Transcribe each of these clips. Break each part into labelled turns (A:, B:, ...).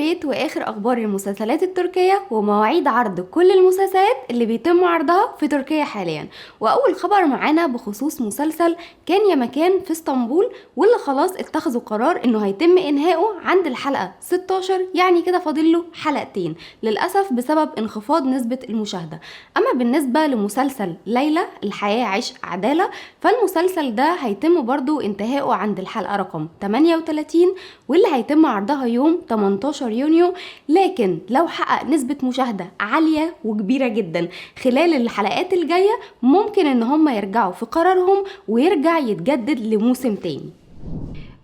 A: ابديت واخر اخبار المسلسلات التركية ومواعيد عرض كل المسلسلات اللي بيتم عرضها في تركيا حاليا. واول خبر معانا بخصوص مسلسل كان يا مكان في اسطنبول، واللي خلاص اتخذوا قرار انه هيتم انهائه عند الحلقة 16، يعني كده فاضل له حلقتين للاسف بسبب انخفاض نسبة المشاهدة. اما بالنسبة لمسلسل ليلى الحياة عشق عدالة، فالمسلسل ده هيتم برضو انتهائه عند الحلقة رقم 38، واللي هيتم عرضها يوم 18 يونيو. لكن لو حقق نسبة مشاهدة عالية وكبيرة جدا خلال الحلقات الجاية، ممكن ان هم يرجعوا في قرارهم ويرجع يتجدد لموسم تاني.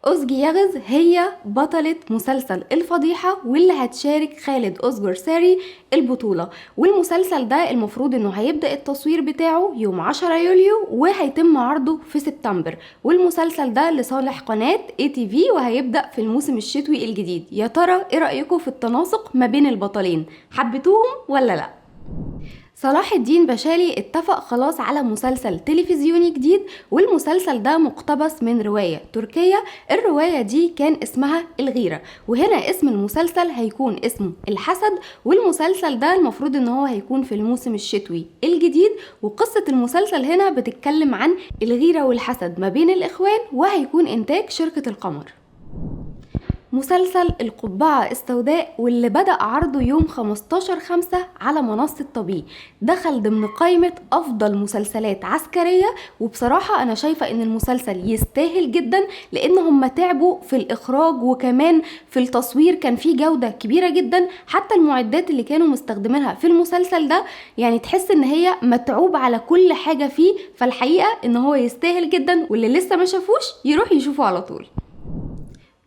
A: أزجي يغز هي بطلة مسلسل الفضيحة، واللي هتشارك خالد أزجر ساري البطولة. والمسلسل ده المفروض انه هيبدأ التصوير بتاعه يوم 10 يوليو وهيتم عرضه في سبتمبر. والمسلسل ده لصالح قناة ATV وهيبدأ في الموسم الشتوي الجديد. يا ترى ايه رأيكم في التناسق ما بين البطلين؟ حبيتوهم ولا لا؟ صلاح الدين بشالي اتفق خلاص على مسلسل تلفزيوني جديد، والمسلسل ده مقتبس من رواية تركية. الرواية دي كان اسمها الغيرة، وهنا اسم المسلسل هيكون اسمه الحسد. والمسلسل ده المفروض ان هو هيكون في الموسم الشتوي الجديد. وقصة المسلسل هنا بتتكلم عن الغيرة والحسد ما بين الاخوان، وهيكون انتاج شركة القمر. مسلسل القبعة السوداء واللي بدأ عرضه يوم 15/5 على منصة طبيعي، دخل ضمن قائمة أفضل مسلسلات عسكرية. وبصراحة أنا شايفة إن المسلسل يستاهل جدا، لأن هم تعبوا في الإخراج وكمان في التصوير، كان فيه جودة كبيرة جدا. حتى المعدات اللي كانوا مستخدمينها في المسلسل ده يعني تحس إن هي متعوب على كل حاجة فيه. فالحقيقة إن هو يستاهل جدا، واللي لسه ما شافوش يروح يشوفه على طول.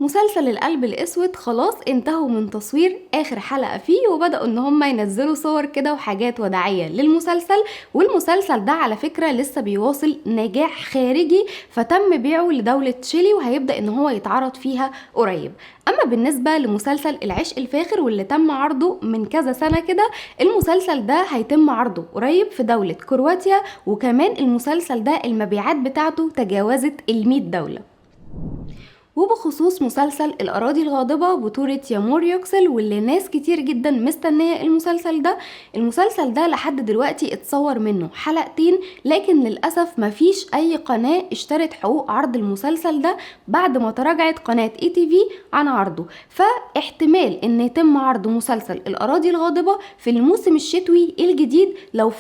A: مسلسل القلب الاسود خلاص انتهوا من تصوير اخر حلقة فيه، وبدأوا ان هم ينزلوا صور كده وحاجات وداعية للمسلسل. والمسلسل ده على فكرة لسه بيواصل نجاح خارجي، فتم بيعه لدولة تشيلي وهيبدأ ان هو يتعرض فيها قريب. اما بالنسبة لمسلسل العشق الفاخر واللي تم عرضه من كذا سنة كده، المسلسل ده هيتم عرضه قريب في دولة كرواتيا، وكمان المسلسل ده المبيعات بتاعته تجاوزت 100 دولة. وبخصوص مسلسل الأراضي الغاضبة بطولة يامور يوكسل، واللي ناس كتير جدا مستنية المسلسل ده لحد دلوقتي اتصور منه حلقتين، لكن للأسف مفيش أي قناة اشترت حقوق عرض المسلسل ده بعد ما تراجعت قناة ATV عن عرضه. فاحتمال ان يتم عرض مسلسل الأراضي الغاضبة في الموسم الشتوي الجديد، لو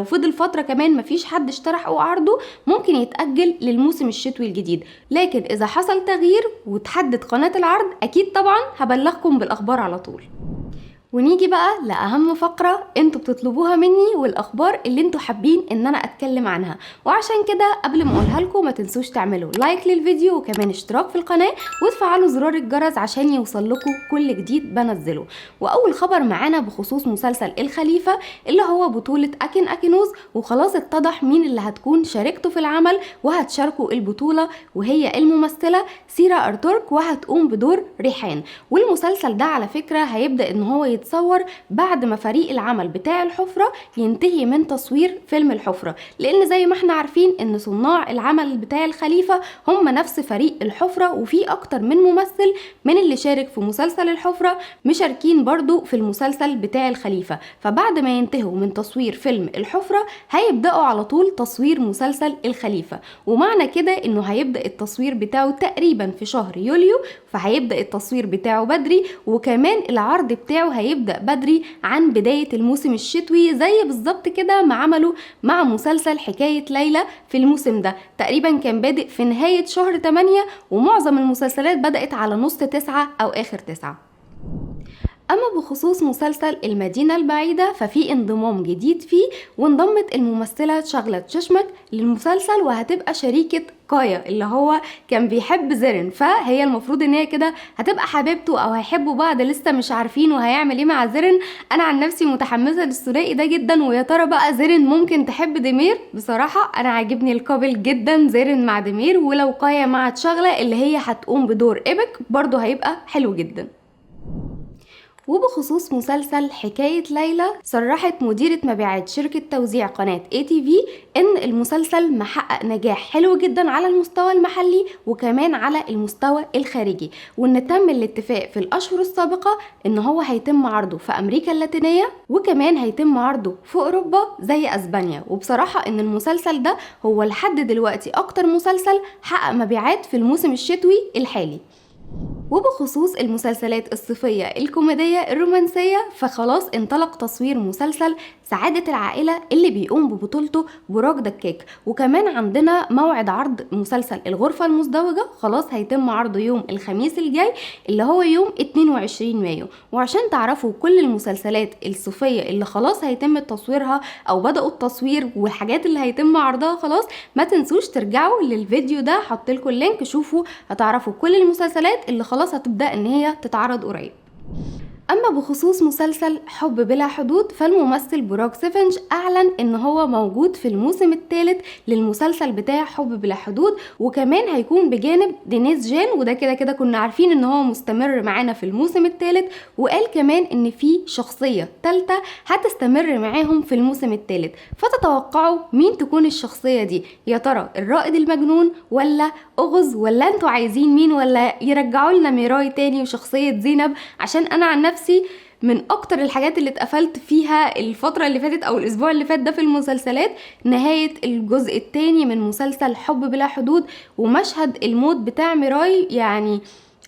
A: فضل فترة كمان مفيش حد اشترى حقوق عرضه، ممكن يتأجل للموسم الشتوي الجديد. لكن إذا حصل تغيير وتحدد قناة العرض أكيد طبعا هبلغكم بالأخبار على طول. ونيجي بقى لأهم فقرة انتوا بتطلبوها مني، والأخبار اللي انتوا حابين ان انا اتكلم عنها. وعشان كده قبل ما اقولها لكم ما تنسوش تعملوا لايك للفيديو وكمان اشتراك في القناة وتفعلوا زرار الجرس عشان يوصل لكم كل جديد بنزله. واول خبر معانا بخصوص مسلسل الخليفة اللي هو بطولة أكن أكنوز، وخلاص اتضح مين اللي هتكون شاركته في العمل وهتشاركوا البطولة، وهي الممثلة سيرا أرتورك، وهتقوم بدور ريحان. والمسلسل ده على فكرة هيبدأ ان هو يتصور بعد ما فريق العمل بتاع الحفرة ينتهي من تصوير فيلم الحفرة، لان زي ما احنا عارفين ان صناع العمل بتاع الخليفة هم نفس فريق الحفرة، وفي اكتر من ممثل من اللي شارك في مسلسل الحفرة مشاركين برضو في المسلسل بتاع الخليفة. فبعد ما ينتهوا من تصوير فيلم الحفرة هيبدأوا على طول تصوير مسلسل الخليفة، ومعنى كده انه هيبدأ التصوير بتاعه تقريبا في شهر يوليو، فهيبدأ التصوير بتاعه بدري، وكمان العرض بتاعه هيبدأ بدري عن بداية الموسم الشتوي، زي بالظبط كده ما عملوا مع مسلسل حكاية ليلى في الموسم ده. تقريبا كان بادئ في نهاية شهر 8، ومعظم المسلسلات بدأت على نص 9 أو آخر 9. أما بخصوص مسلسل المدينة البعيدة ففي انضمام جديد فيه، وانضمت الممثلة شغلة ششمك للمسلسل، وهتبقى شريكة كايا اللي هو كان بيحب زيرين. فهي المفروض ان هي كده هتبقى حبيبته او هيحبوا بعض، لسه مش عارفين وهيعمل ايه مع زيرين. انا عن نفسي متحمسة للثنائي ده جدا، ويا ترى بقى زيرين ممكن تحب دمير؟ بصراحة انا عاجبني الكابل جدا، زيرين مع دمير، ولو كايا مع شغلة اللي هي هتقوم بدور ايبك برضو هيبقى حلو جدا. وبخصوص مسلسل حكاية ليلى، صرحت مديرة مبيعات شركة توزيع قناة ATV إن المسلسل محقق نجاح حلو جدا على المستوى المحلي وكمان على المستوى الخارجي، وإن تم الاتفاق في الأشهر السابقة إن هو هيتم عرضه في أمريكا اللاتينية وكمان هيتم عرضه في أوروبا زي أسبانيا. وبصراحة إن المسلسل ده هو لحد دلوقتي أكتر مسلسل حقق مبيعات في الموسم الشتوي الحالي. وبخصوص المسلسلات الصيفية الكوميدية الرومانسية، فخلاص انطلق تصوير مسلسل سعادة العائلة اللي بيقوم ببطولته براك دكاك، وكمان عندنا موعد عرض مسلسل الغرفة المزدوجة خلاص هيتم عرضه يوم الخميس الجاي اللي هو يوم 22 مايو. وعشان تعرفوا كل المسلسلات الصيفية اللي خلاص هيتم تصويرها او بدأوا التصوير والحاجات اللي هيتم عرضها خلاص، ما تنسوش ترجعوا للفيديو ده، حطلكوا اللينك، شوفوا هتعرفوا كل المسلسلات اللي خلاص هتبدأ ان هي تتعرض قريب. اما بخصوص مسلسل حب بلا حدود، فالممثل براك سيفنج اعلن ان هو موجود في الموسم الثالث للمسلسل بتاع حب بلا حدود، وكمان هيكون بجانب دينيس جان، وده كده كده كنا عارفين ان هو مستمر معانا في الموسم الثالث. وقال كمان ان في شخصية ثالثة هتستمر معاهم في الموسم الثالث. فتتوقعوا مين تكون الشخصية دي؟ يا ترى الرائد المجنون ولا أغز، ولا انتوا عايزين مين؟ ولا يرجعوا لنا ميراي تاني وشخصية زينب؟ عشان انا عن نفسي من اكتر الحاجات اللي اتقفلت فيها الفترة اللي فاتت او الاسبوع اللي فات ده في المسلسلات نهاية الجزء الثاني من مسلسل حب بلا حدود، ومشهد الموت بتاع ميراي يعني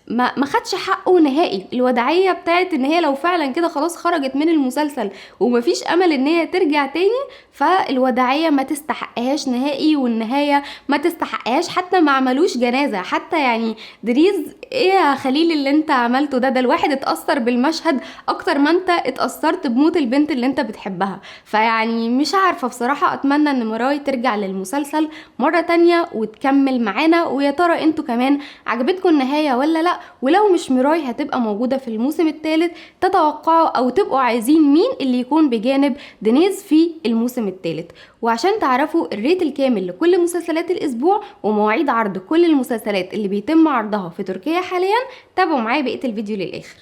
A: ما خدش حقه نهائي. الوداعية بتاعت ان هي لو فعلا كده خلاص خرجت من المسلسل ومفيش امل ان هي ترجع تاني، فالوداعية ما تستحقهاش نهائي، والنهاية ما تستحقهاش. حتى ما عملوش جنازة حتى، يعني دريز ايه يا خليل اللي انت عملته ده الواحد اتأثر بالمشهد اكتر ما انت اتأثرت بموت البنت اللي انت بتحبها. فيعني مش عارفة بصراحة، اتمنى ان مراي ترجع للمسلسل مرة تانية وتكمل معانا. ويا ترى انتوا كمان عجبتكم النهاية ولا لا؟ ولو مش ميراي هتبقى موجودة في الموسم الثالث، تتوقعوا او تبقوا عايزين مين اللي يكون بجانب دينيز في الموسم الثالث؟ وعشان تعرفوا الريت الكامل لكل مسلسلات الاسبوع ومواعيد عرض كل المسلسلات اللي بيتم عرضها في تركيا حاليا، تابعوا معايا بقية الفيديو للاخر.